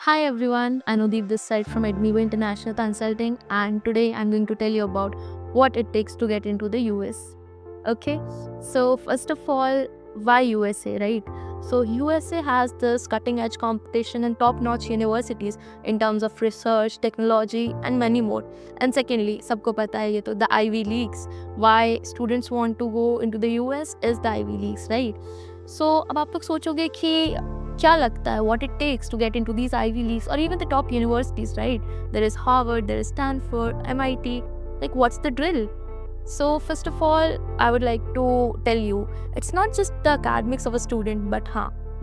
Hi everyone, Anudeep this side from Admivo International Consulting, and today I'm going to tell you about what it takes to get into the US. Okay, so first of all, why USA, right? So USA has this cutting edge competition and top notch universities in terms of research, technology, and many more. And secondly, सबको पता है ये तो the Ivy Leagues. Why students want to go into the US is the Ivy Leagues, right? So अब आप लोग सोचोगे कि क्या लगता है what it takes to get into these Ivy Leagues or even the top universities, right? There is Harvard, there is Stanford, MIT. Like, what's the drill? So, first of all, I would like to tell you it's not just the academics of a student, but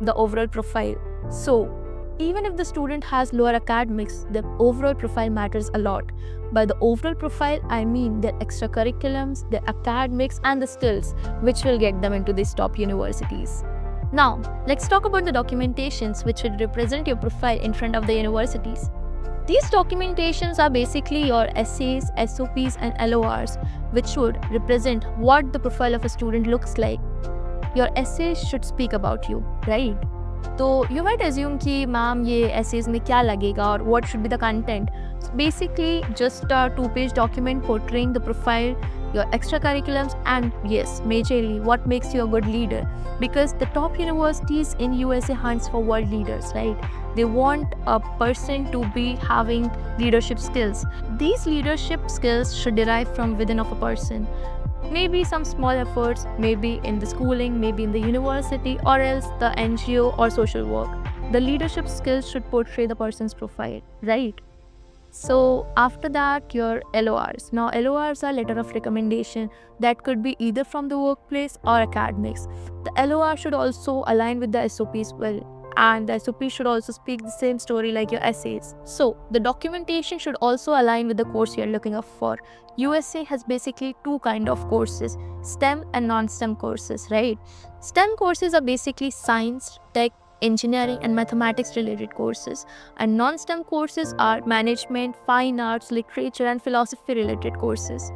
the overall profile. So, even if the student has lower academics, the overall profile matters a lot. By the overall profile, I mean their extracurriculums, their academics, and the skills which will get them into these top universities. Now, let's talk about the documentations which will represent your profile in front of the universities. These documentations are basically your essays, SOPs, and LORs, which should represent what the profile of a student looks like. Your essays should speak about you, right? So you might assume कि ma'am ये essays में क्या लगेगा और what should be the content. So basically just a two-page document portraying the profile, your extracurriculums, and yes, majorly what makes you a good leader. Because the top universities in USA hunts for world leaders, right? They want a person to be having leadership skills. These leadership skills should derive from within of a person. Maybe some small efforts, maybe in the schooling, maybe in the university, or else the NGO or social work. The leadership skills should portray the person's profile, right? So after that, your LORs. Now, LORs are letter of recommendation that could be either from the workplace or academics. The LOR should also align with the SOPs well, and the SOP should also speak the same story like your essays. So the documentation should also align with the course you're looking up for. USA has basically two kind of courses, STEM and non-STEM courses, right? STEM courses are basically science, tech, engineering, and mathematics related courses, and non-STEM courses are management, fine arts, literature, and philosophy related courses.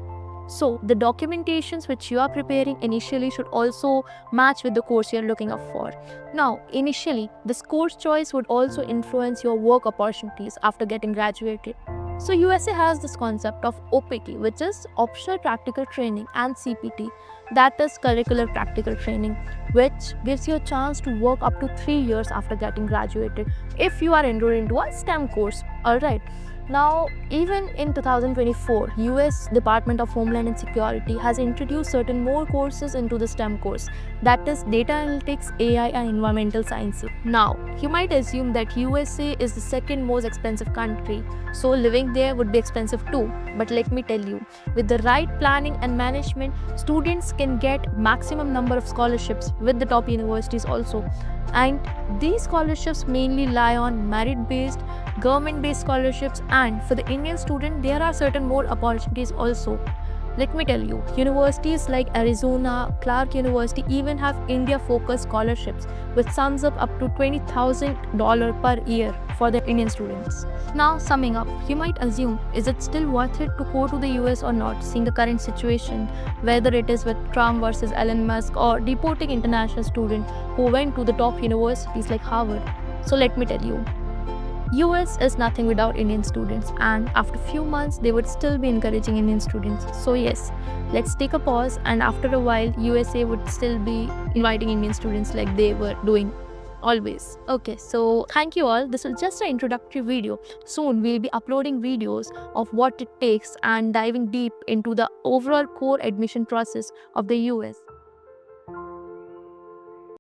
So the documentations which you are preparing initially should also match with the course you're looking up for. Now, initially, this course choice would also influence your work opportunities after getting graduated. So USA has this concept of OPT, which is optional practical training, and CPT, that is curricular practical training, which gives you a chance to work up to 3 years after getting graduated if you are enrolled into a STEM course. Alright. Now, even in 2024, US Department of Homeland and Security has introduced certain more courses into the STEM course, that is data analytics, AI, and environmental sciences. Now, you might assume that USA is the second most expensive country, so living there would be expensive too. But let me tell you, with the right planning and management, students can get maximum number of scholarships with the top universities also. And these scholarships mainly lie on merit-based, government-based scholarships, and for the Indian student, there are certain more opportunities also. Let me tell you, universities like Arizona, Clark University even have India-focused scholarships with sums up to $20,000 per year for the Indian students. Now, summing up, you might assume, is it still worth it to go to the US or not, seeing the current situation, whether it is with Trump versus Elon Musk or deporting international students who went to the top universities like Harvard? So let me tell you, US is nothing without Indian students, and after few months they would still be encouraging Indian students. So yes, let's take a pause, and after a while USA would still be inviting Indian students like they were doing always. Okay, so thank you all. This was just an introductory video. Soon we'll be uploading videos of what it takes and diving deep into the overall core admission process of the US.